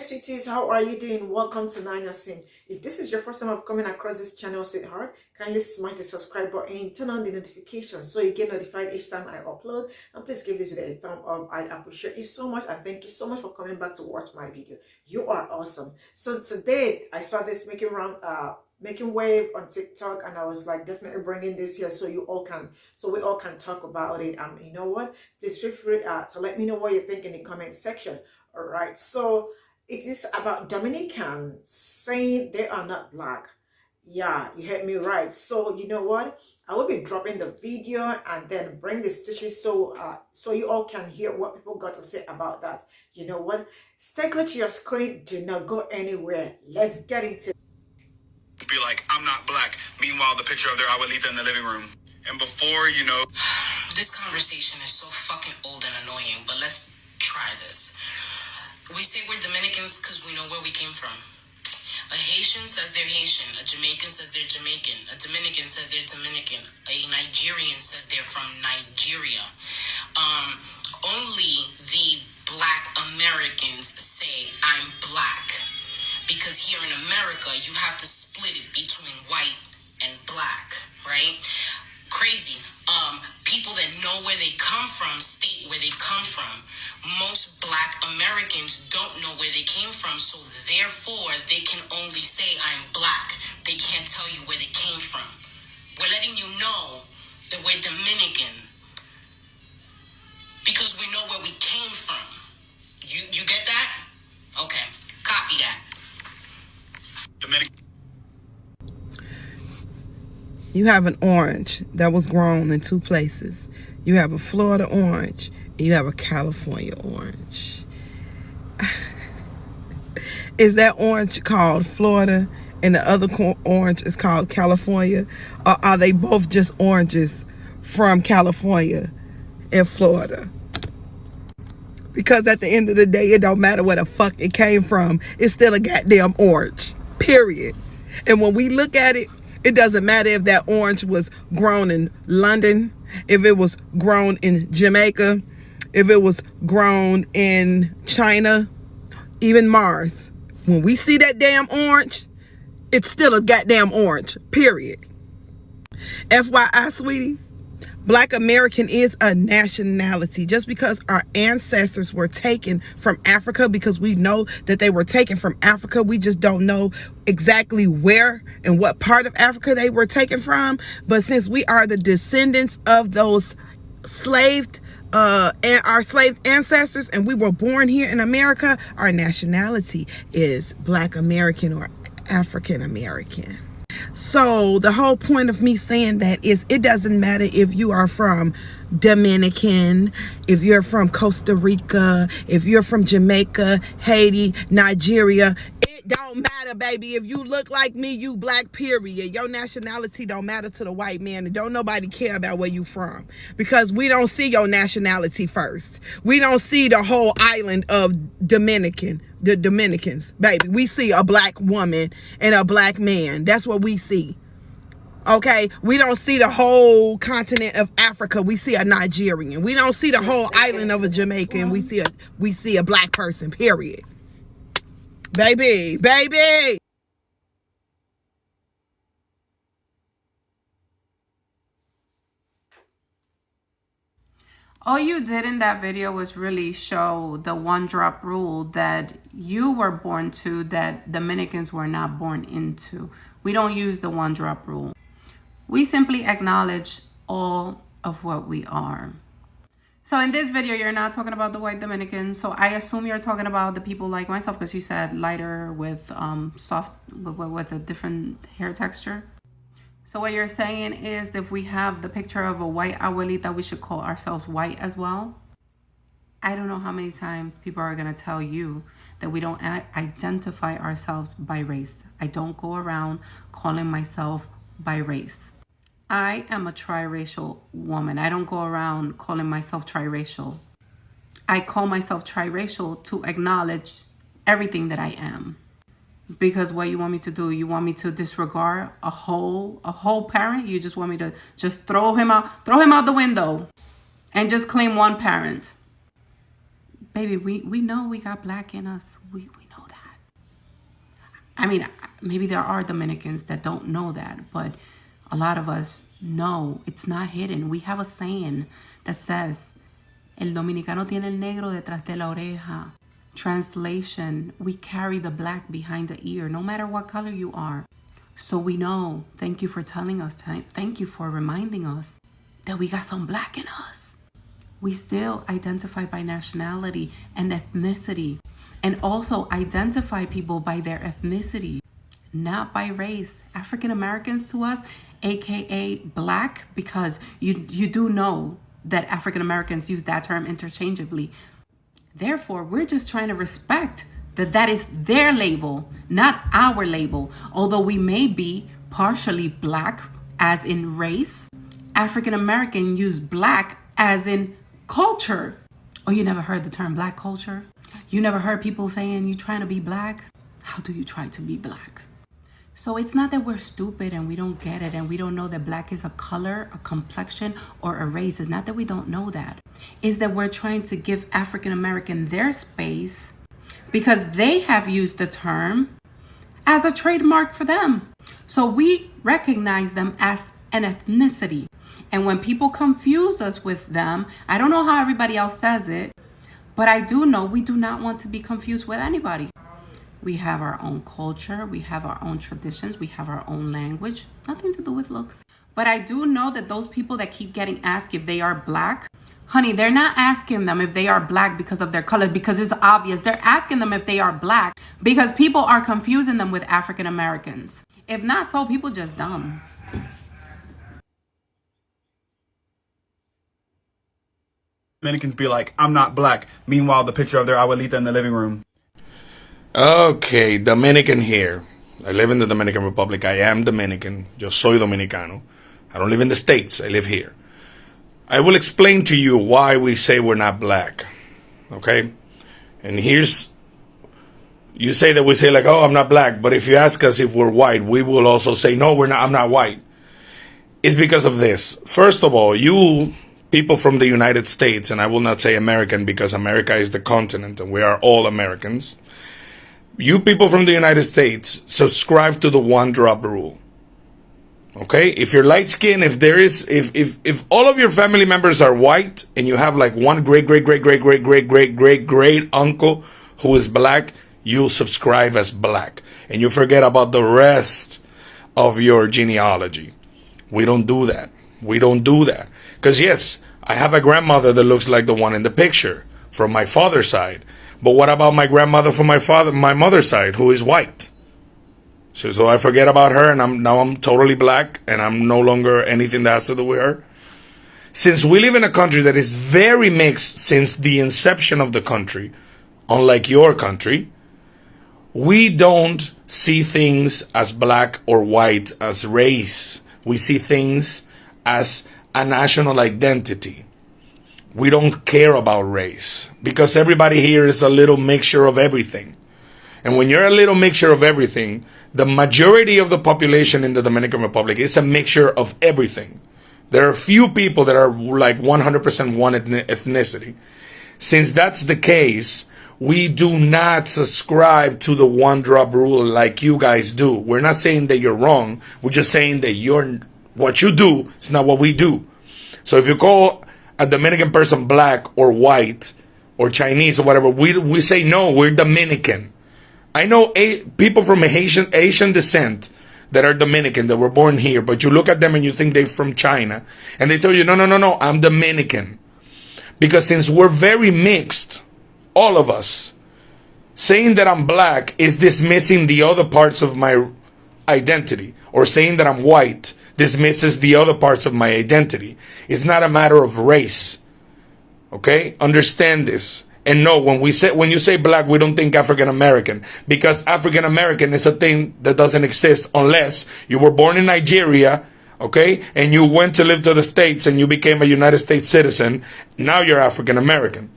Sweeties, how are you doing? Welcome to Nanyacim. If this is your first time of coming across this channel, sweetheart, kindly smash the subscribe button, turn on the notifications so you get notified each time I upload, and please give this video a thumb up. I appreciate you so much, and thank you so much for coming back to watch my video. You are awesome. So today I saw this making wave on TikTok, and I was like, definitely bringing this here so we all can talk about it. You know what, please feel free to let me know what you think in the comment section. All right, so it is about Dominican saying they are not black. Yeah, you heard me right. So you know what, I will be dropping the video and then bring the stitches so you all can hear what people got to say about that. You know what, stay close to your screen, do not go anywhere. Let's get into it. Be like, I'm not black. Meanwhile, the picture of their abuelita in the living room. And before, you know... This conversation is so fucking old and annoying, but let's try this. We say we're Dominicans because we know where we came from. A Haitian says they're Haitian. A Jamaican says they're Jamaican. A Dominican says they're Dominican. A Nigerian says they're from Nigeria. Only the black Americans say I'm black. Because here in America, you have to split it between white and black, right? Crazy. People that know where they come from state where they come from. Most black Americans don't know where they came from, so therefore they can only say I'm black. They can't tell you where they came from. We're letting you know that we're Dominican because we know where we came from. You get that? Okay, copy that. You have an orange that was grown in two places. You have a Florida orange and you have a California orange. Is that orange called Florida and the other orange is called California? Or are they both just oranges from California and Florida? Because at the end of the day, it don't matter where the fuck it came from. It's still a goddamn orange. Period. And when we look at it, it doesn't matter if that orange was grown in London, if it was grown in Jamaica, if it was grown in China, even Mars. When we see that damn orange, it's still a goddamn orange. Period. FYI, sweetie, Black American is a nationality. Just because our ancestors were taken from Africa, because we know that they were taken from Africa, we just don't know exactly where and what part of Africa they were taken from. But since we are the descendants of those our slave ancestors, and we were born here in America, our nationality is Black American or African American. So the whole point of me saying that is it doesn't matter if you are from Dominican, if you're from Costa Rica, if you're from Jamaica, Haiti, Nigeria. It don't matter, baby. If you look like me, you black, period. Your nationality don't matter to the white man, and don't nobody care about where you from, because we don't see your nationality first. We don't see the whole island of the Dominicans, baby. We see a black woman and a black man. That's what we see. Okay, we don't see the whole continent of Africa. We see a Nigerian. We don't see the whole island of a Jamaican. We see a black person, period. Baby. All you did in that video was really show the one drop rule that you were born to, that Dominicans were not born into. We don't use the one drop rule. We simply acknowledge all of what we are. So in this video, you're not talking about the white Dominicans. So I assume you're talking about the people like myself, because you said lighter with what's a different hair texture. So what you're saying is if we have the picture of a white abuelita, we should call ourselves white as well. I don't know how many times people are going to tell you that we don't identify ourselves by race. I don't go around calling myself by race. I am a triracial woman. I don't go around calling myself triracial. I call myself triracial to acknowledge everything that I am. Because what you want me to do? You want me to disregard a whole parent? You just want me to just throw him out the window and just claim one parent? Baby, we know we got black in us. We know that. I mean, maybe there are Dominicans that don't know that, but a lot of us know it's not hidden. We have a saying that says, El Dominicano tiene el negro detrás de la oreja. Translation, we carry the black behind the ear, no matter what color you are. So we know, thank you for telling us, thank you for reminding us that we got some black in us. We still identify by nationality and ethnicity, and also identify people by their ethnicity, not by race. African Americans to us, aka black, because you do know that African Americans use that term interchangeably. Therefore, we're just trying to respect that is their label, not our label. Although we may be partially black, as in race, African American use black as in culture. Oh, you never heard the term black culture? You never heard people saying you trying to be black? How do you try to be black? So it's not that we're stupid and we don't get it and we don't know that black is a color, a complexion, or a race. It's not that we don't know that. It's that we're trying to give African American their space because they have used the term as a trademark for them. So we recognize them as an ethnicity. And when people confuse us with them, I don't know how everybody else says it, but I do know we do not want to be confused with anybody. We have our own culture, we have our own traditions, we have our own language, nothing to do with looks. But I do know that those people that keep getting asked if they are black, honey, they're not asking them if they are black because of their color, because it's obvious. They're asking them if they are black because people are confusing them with African Americans. If not so, people just dumb. Dominicans be like, I'm not black. Meanwhile, the picture of their abuelita in the living room. Okay, Dominican here. I live in the Dominican Republic. I am Dominican. Yo soy dominicano. I don't live in the States. I live here. I will explain to you why we say we're not black. Okay? And here's... You say that we say like, oh, I'm not black. But if you ask us if we're white, we will also say, no, we're not. I'm not white. It's because of this. First of all, you people from the United States, and I will not say American because America is the continent and we are all Americans. You people from the United States subscribe to the one drop rule. Okay? If you're light skinned, if all of your family members are white and you have like one great uncle who is black, you subscribe as black. And you forget about the rest of your genealogy. We don't do that. We don't do that. Because yes, I have a grandmother that looks like the one in the picture from my father's side. But what about my grandmother from my mother's side, who is white? So I forget about her, and I'm totally black, and I'm no longer anything that has to do with her. Since we live in a country that is very mixed since the inception of the country, unlike your country, we don't see things as black or white, as race. We see things as a national identity. We don't care about race because everybody here is a little mixture of everything. And when you're a little mixture of everything, the majority of the population in the Dominican Republic is a mixture of everything. There are few people that are like 100% one ethnicity. Since that's the case, we do not subscribe to the one drop rule like you guys do. We're not saying that you're wrong. We're just saying that what you do is not what we do. So if you call a Dominican person black or white or Chinese or whatever, we say no, we're Dominican. I know people from Asian descent that are Dominican, that were born here, but you look at them and you think they're from China, and they tell you, no, I'm Dominican. Because since we're very mixed, all of us, saying that I'm black is dismissing the other parts of my identity, or saying that I'm white dismisses the other parts of my identity. It's not a matter of race. Okay? Understand this. And no, when you say black, we don't think African American, because African American is a thing that doesn't exist unless you were born in Nigeria, okay, and you went to live to the States and you became a United States citizen. Now you're African American.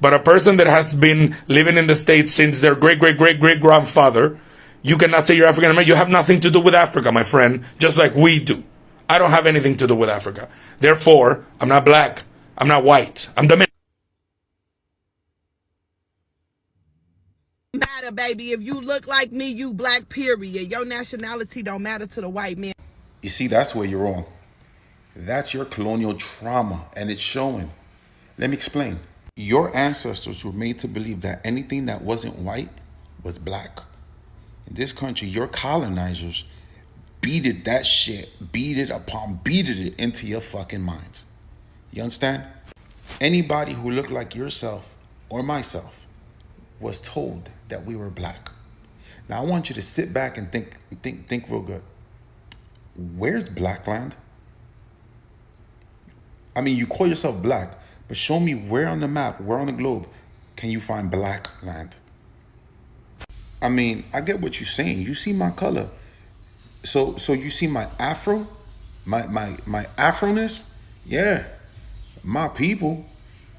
But a person that has been living in the States since their great grandfather, you cannot say you're African American. You have nothing to do with Africa, my friend, just like we do. I don't have anything to do with Africa. Therefore, I'm not black. I'm not white. I'm Dominican. Matter here, baby. If you look like me, you black, period. Your nationality don't matter to the white man. You see, that's where you're wrong. That's your colonial trauma, and it's showing. Let me explain. Your ancestors were made to believe that anything that wasn't white was black. In this country, your colonizers beaded that shit, beaded it into your fucking minds. You understand? Anybody who looked like yourself or myself was told that we were black. Now I want you to sit back and think real good. Where's black land? I mean, you call yourself black, but show me where on the map, where on the globe can you find black land? I mean, I get what you're saying. You see my color. So you see my afro? My afroness? Yeah. My people,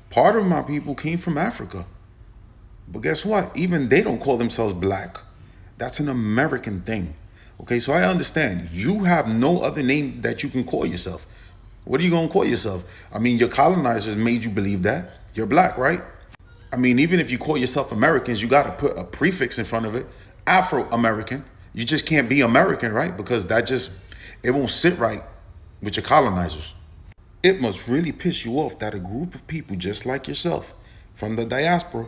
part of my people came from Africa. But guess what? Even they don't call themselves black. That's an American thing. Okay, so I understand. You have no other name that you can call yourself. What are you going to call yourself? I mean, your colonizers made you believe that. You're black, right? I mean, even if you call yourself Americans, you got to put a prefix in front of it. Afro-American. You just can't be American, right? Because it won't sit right with your colonizers. It must really piss you off that a group of people just like yourself from the diaspora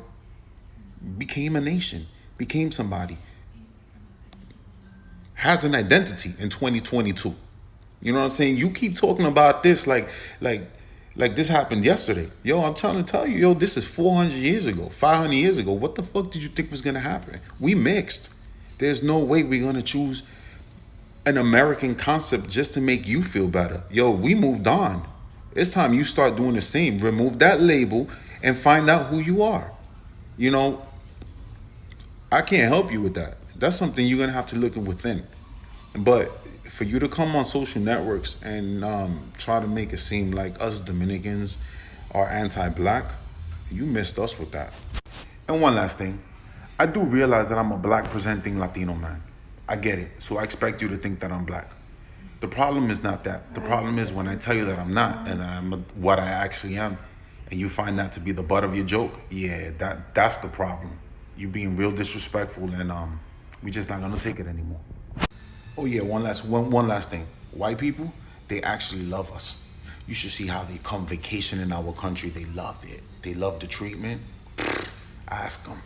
became a nation, became somebody, has an identity in 2022. You know what I'm saying? You keep talking about this like this happened yesterday. Yo, I'm trying to tell you, yo, this is 400 years ago, 500 years ago. What the fuck did you think was going to happen? We mixed. There's no way we're going to choose an American concept just to make you feel better. Yo, we moved on. It's time you start doing the same. Remove that label and find out who you are. You know, I can't help you with that. That's something you're going to have to look within. But for you to come on social networks and try to make it seem like us Dominicans are anti-black, you missed us with that. And one last thing. I do realize that I'm a black presenting Latino man. I get it. So I expect you to think that I'm black. The problem is not that. The problem is when I tell you that I'm not and that I'm what I actually am, and you find that to be the butt of your joke. Yeah, that's the problem. You being real disrespectful, and we just not gonna take it anymore. Oh yeah, one last thing. White people, they actually love us. You should see how they come vacation in our country. They love it. They love the treatment. Ask them.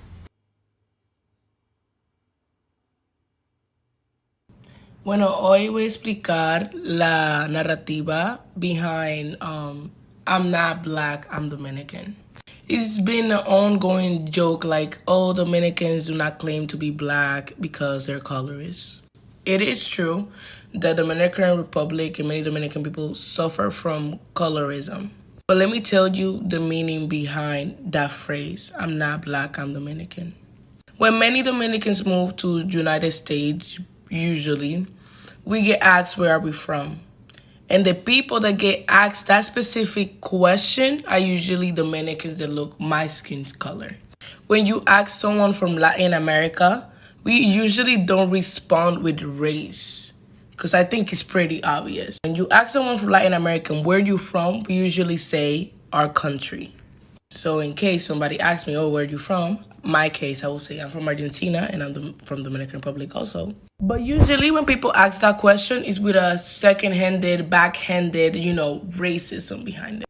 Bueno, hoy voy a explicar la narrativa behind I'm not black, I'm Dominican. It's been an ongoing joke like, oh, Dominicans do not claim to be black because they're colorists. It is true that the Dominican Republic and many Dominican people suffer from colorism. But let me tell you the meaning behind that phrase, I'm not black, I'm Dominican. When many Dominicans move to the United States, usually, we get asked where are we from. And the people that get asked that specific question are usually Dominicans that look my skin's color. When you ask someone from Latin America, we usually don't respond with race because I think it's pretty obvious. When you ask someone from Latin America, where you from, we usually say our country. So in case somebody asks me, oh, where are you from? My case, I will say I'm from Argentina and I'm from Dominican Republic also. But usually when people ask that question, it's with a second-handed, backhanded, racism behind it.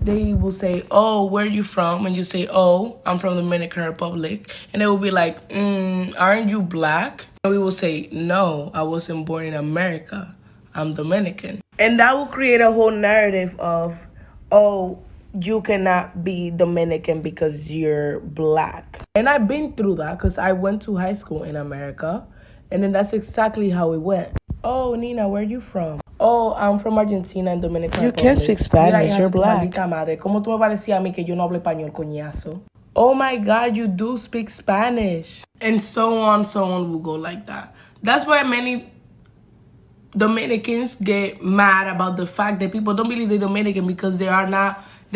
They will say, oh, where are you from? And you say, oh, I'm from the Dominican Republic. And they will be like, aren't you black? And we will say, no, I wasn't born in America. I'm Dominican. And that will create a whole narrative of, oh, you cannot be Dominican because you're black. And I've been through that because I went to high school in America. And then that's exactly how it went. Oh, Nina, where are you from? Oh, I'm from Argentina and Dominican Republic. You can't speak Spanish, you're black. ¿Cómo tú me vas a decir a mí que yo no hablo español, coñazo? Oh my God, you do speak Spanish. And so on will go like that. That's why many Dominicans get mad about the fact that people don't believe they're Dominican because they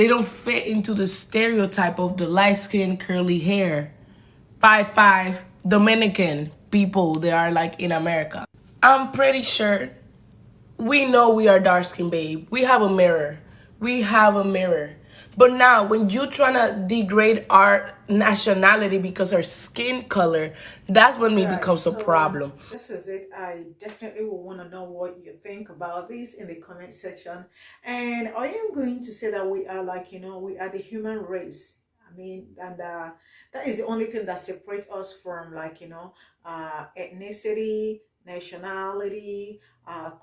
don't fit into the stereotype of the light-skinned, curly hair, 5'5" Dominican people they are like in America. I'm pretty sure we know we are dark-skinned, babe. We have a mirror. But now when you trying to degrade our nationality because her skin color, that's when it becomes a problem. This is it. I definitely will want to know what you think about this in the comment section. And I am going to say that we are like, we are the human race. I mean, and that is the only thing that separates us from like, ethnicity, nationality,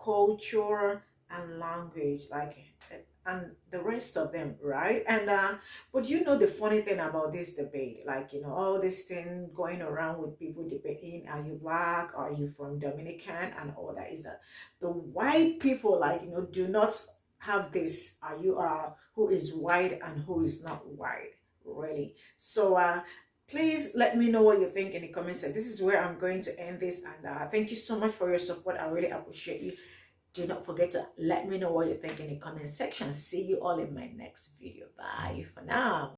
culture, and language, like, and the rest of them, right? And but the funny thing about this debate, like, all this thing going around with people debating, are you black, are you from Dominican, and all that, is that the white people, like, do not have this, are you who is white and who is not white, really. So please let me know what you think in the comments section. This is where I'm going to end this, and thank you so much for your support. I really appreciate you. Do not forget to let me know what you think in the comment section. See you all in my next video. Bye for now.